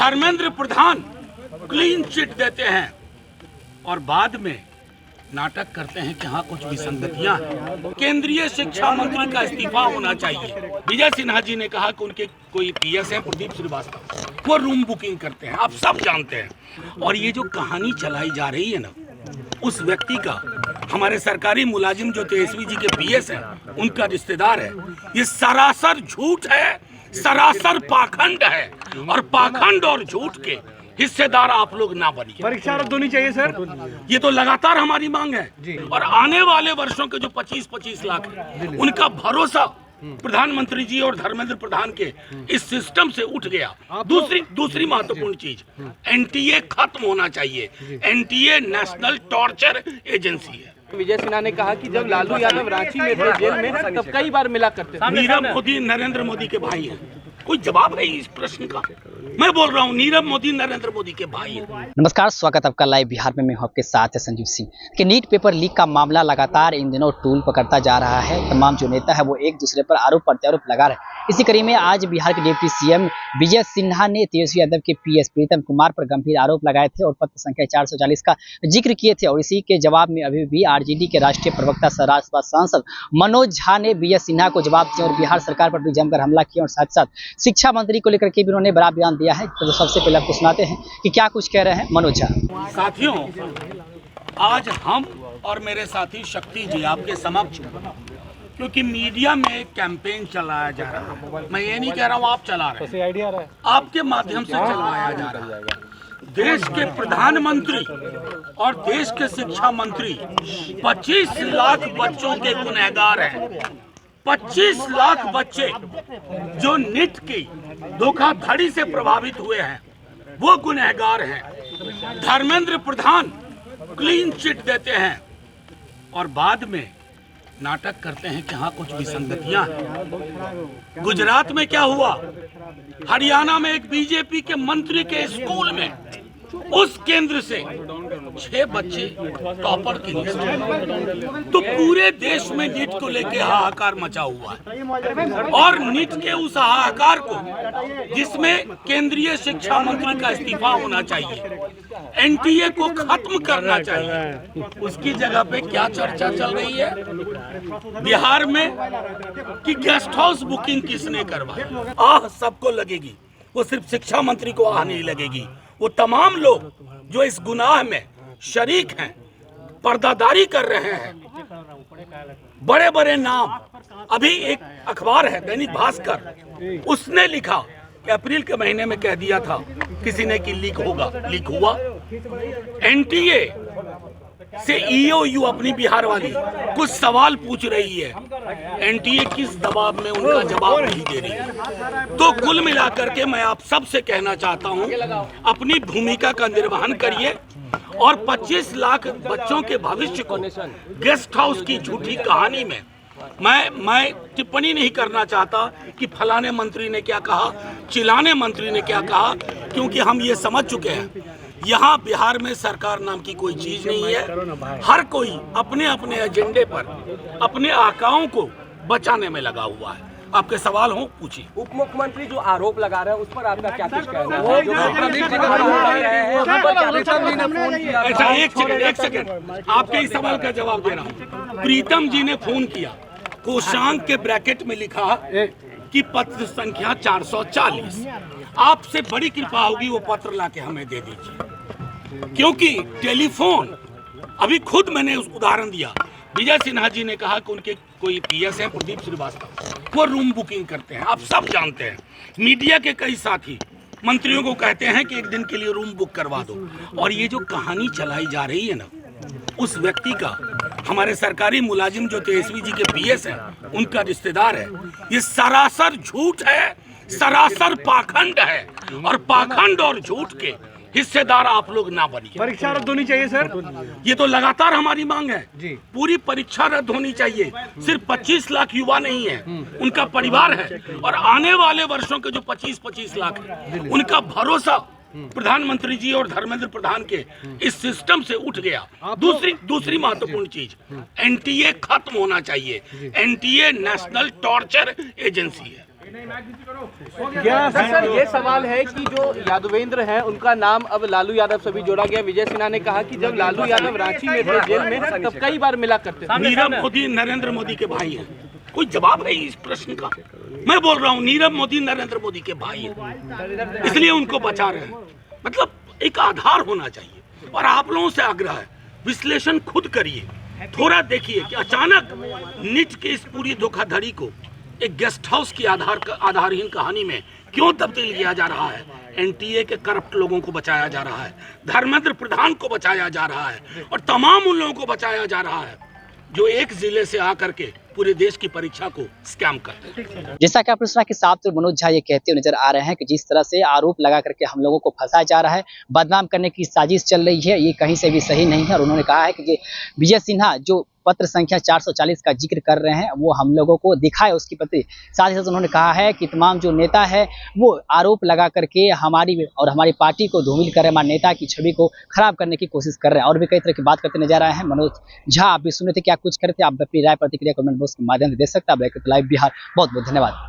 Dharmendra Pradhan clean chit देते हैं और बाद में नाटक करते हैं कि हाँ कुछ विसंगतियां हैं। केंद्रीय शिक्षा मंत्री का इस्तीफा होना चाहिए। विजय सिन्हा जी ने कहा कि उनके कोई पीएस है प्रदीप श्रीवास्तव, वो रूम बुकिंग करते हैं, आप सब जानते हैं। और ये जो कहानी चलाई जा रही है ना, उस व्यक्ति का, हमारे सरकारी मुलाजिम जो तेजस्वी जी के पीएस हैं, उनका रिश्तेदार है, ये सरासर झूठ है, सरासर पाखंड है। और पाखंड और झूठ के हिस्सेदार आप लोग ना बनिए। परीक्षा रद्द होनी चाहिए सर, ये तो लगातार हमारी मांग है। और आने वाले वर्षों के जो 25-25 लाख है, उनका भरोसा प्रधानमंत्री जी और धर्मेंद्र प्रधान के इस सिस्टम से उठ गया। दूसरी महत्वपूर्ण चीज, एनटीए खत्म होना चाहिए। एनटीए नेशनल टॉर्चर एजेंसी है। विजय सिन्हा ने कहा कि जब लालू यादव रांची में थे जेल में, तब कई बार मिला करते थे। नीरव मोदी नरेंद्र मोदी के भाई हैं। कोई जवाब है इस प्रश्न का? मैं बोल रहा हूँ, नीरव मोदी नरेंद्र मोदी के भाई हैं। नमस्कार, स्वागत आपका लाइव बिहार में। मैं हूं आपके साथ है संजीव सिंह। कि नीट पेपर लीक का मामला लगातार इन दिनों टूल पकड़ता जा रहा है। तमाम जो नेता है वो एक दूसरे पर आरोप प्रत्यारोप लगा रहे हैं। इसी कड़ी में आज बिहार के डिप्टी सीएम विजय सिन्हा ने तेजस्वी यादव के पीएस प्रीतम कुमार पर गंभीर आरोप लगाए थे और पत्र संख्या 440 का जिक्र किए थे। और इसी के जवाब में अभी भी आरजेडी के राष्ट्रीय प्रवक्ता राज्यसभा सांसद मनोज झा ने विजय सिन्हा को जवाब दिया और बिहार सरकार पर भी जमकर हमला किया। और साथ साथ शिक्षा मंत्री को लेकर के भी उन्होंने बड़ा बयान दिया है। तो सबसे पहले आपको सुनाते हैं कि क्या कुछ कह रहे हैं मनोज झा। साथियों, आज हम और मेरे साथी शक्ति जी आपके समक्ष, क्योंकि मीडिया में एक कैंपेन चलाया जा रहा है, मैं ये नहीं कह रहा हूँ आप चला रहे हैं, आपके माध्यम से चलवाया जा रहा है। देश के प्रधानमंत्री और देश के शिक्षा मंत्री 25 लाख बच्चों के गुनहगार हैं। 25 लाख बच्चे जो नीट की धोखाधड़ी से प्रभावित हुए हैं, वो गुनहगार हैं। धर्मेंद्र प्रधान क्लीन चिट देते हैं और बाद में नाटक करते हैं कि हाँ कुछ विसंगतियां हैं। गुजरात में क्या हुआ? हरियाणा में एक बीजेपी के मंत्री के स्कूल में उस केंद्र से 6 बच्चे टॉपर की लिस्ट में। तो पूरे देश में नीट को लेके हाहाकार मचा हुआ है। और नीट के उस हाहाकार को, जिसमें केंद्रीय शिक्षा मंत्री का इस्तीफा होना चाहिए, एनटीए को खत्म करना चाहिए, उसकी जगह पे क्या चर्चा चल रही है बिहार में कि गेस्ट हाउस बुकिंग किसने करवाई। आह सबको लगेगी, वो सिर्फ शिक्षा मंत्री को आह नहीं लगेगी। वो तमाम लोग जो इस गुनाह में शरीक हैं, पर्दादारी कर रहे हैं, बड़े बड़े नाम। अभी एक अखबार है दैनिक भास्कर, उसने लिखा कि अप्रैल के महीने में कह दिया था किसी ने कि लीक होगा, लीक हुआ। एनटीए से ईओयू अपनी बिहार वाली कुछ सवाल पूछ रही है, एनटीए किस दबाव में उनका जवाब नहीं दे रही है। तो कुल मिलाकर के मैं आप सब से कहना चाहता हूं, अपनी भूमिका का निर्वहन करिए और 25 लाख बच्चों के भविष्य को गेस्ट हाउस की झूठी कहानी में मैं टिप्पणी नहीं करना चाहता कि फलाने मंत्री ने क्या कहा, चिलाने मंत्री ने क्या कहा, क्योंकि हम ये समझ चुके हैं यहाँ बिहार में सरकार नाम की कोई चीज नहीं है। हर कोई अपने अपने एजेंडे पर अपने आकाओं को बचाने में लगा हुआ है। आपके सवाल हो पूछिए। उप मुख्यमंत्री जो आरोप लगा रहे हैं उस पर आपका क्या कुछ कहना है? अच्छा एक सेकंड, आपके इस सवाल का जवाब दे रहा हूँ। प्रीतम जी ने फोन किया, कोषांक के ब्रैकेट में लिखा कि पत्र संख्या 440। आपसे बड़ी कृपा होगी वो पत्र लाके हमें दे दीजिए, क्योंकि टेलीफोन, अभी खुद मैंने उस उदाहरण दिया। विजय सिन्हा जी ने कहा कि उनके कोई पीएस है प्रदीप श्रीवास्तव, वो रूम बुकिंग करते हैं, आप सब जानते हैं। मीडिया के कई साथी मंत्रियों को कहते हैं कि एक दिन के लिए रूम बुक करवा दो। और ये जो कहानी चलाई जा रही है ना, उस व्यक्ति का, हमारे सरकारी मुलाजिम जो तेजस्वी जी के पीएस हैं, उनका रिश्तेदार है, ये सरासर झूठ है, सरासर पाखंड है। और पाखंड और झूठ के हिस्सेदार आप लोग ना बनिए। परीक्षा रद्द होनी चाहिए सर, ये तो लगातार हमारी मांग है। पूरी परीक्षा रद्द होनी चाहिए। सिर्फ 25 लाख युवा नहीं है, उनका परिवार है। और आने वाले वर्षों के जो 25-25 लाख है, उनका भरोसा प्रधानमंत्री जी और धर्मेंद्र प्रधान के इस सिस्टम से उठ गया। दूसरी महत्वपूर्ण चीज, एनटीए खत्म होना चाहिए। एनटीए नेशनल टॉर्चर एजेंसी है। सर ये सवाल है कि जो यादवेंद्र हैं उनका नाम अब लालू यादव से भी जोड़ा गया। विजय सिन्हा ने कहा कि जब लालू यादव रांची में थे जेल में तब कई बार मिला करते थे। नीरव मोदी नरेंद्र मोदी के भाई हैं। कोई जवाब है इस प्रश्न का? मैं बोल रहा हूँ नीरव मोदी नरेंद्र मोदी के भाई हैं, इसलिए उनको बचा रहे हैं। मतलब एक आधार होना चाहिए। और आप लोगों से आग्रह है, विश्लेषण खुद करिए, थोड़ा देखिए कि अचानक नीट के इस पूरी धोखाधड़ी को एक गेस्ट हाउस की आधारहीन कहानी में क्यों तब्दील किया जा रहा है। एनटीए के करप्ट लोगों को बचाया जा रहा है, धर्मेंद्र प्रधान को बचाया जा रहा है और तमाम उन लोगों को बचाया जा रहा है जो एक जिले से आकर के पूरे देश की परीक्षा को स्कैम करते हैं। जैसा कि आपने सुना कि साफ तौर मनोज झा ये कहते हुए नजर आ रहे हैं कि जिस तरह से आरोप लगा करके हम लोगों को फंसाया जा रहा है, बदनाम करने की साजिश चल रही है, ये कहीं से भी सही नहीं है। और उन्होंने कहा है कि ये विजय सिन्हा जो पत्र संख्या 440 का जिक्र कर रहे हैं वो हम लोगों को दिखाए उसकी प्रति। साथ ही साथ उन्होंने कहा है कि तमाम जो नेता है वो आरोप लगा करके हमारी और हमारी पार्टी को धूमिल कर रहे हैं, हमारे नेता की छवि को खराब करने की कोशिश कर रहे हैं। और भी कई तरह की बात करते नजर आए हैं मनोज झा। आप भी सुन रहे थे, क्या कुछ करते, आप अपनी राय प्रतिक्रिया कमेंट बॉक्स के माध्यम से दे सकते हैं। आप लाइव बिहार, बहुत बहुत धन्यवाद।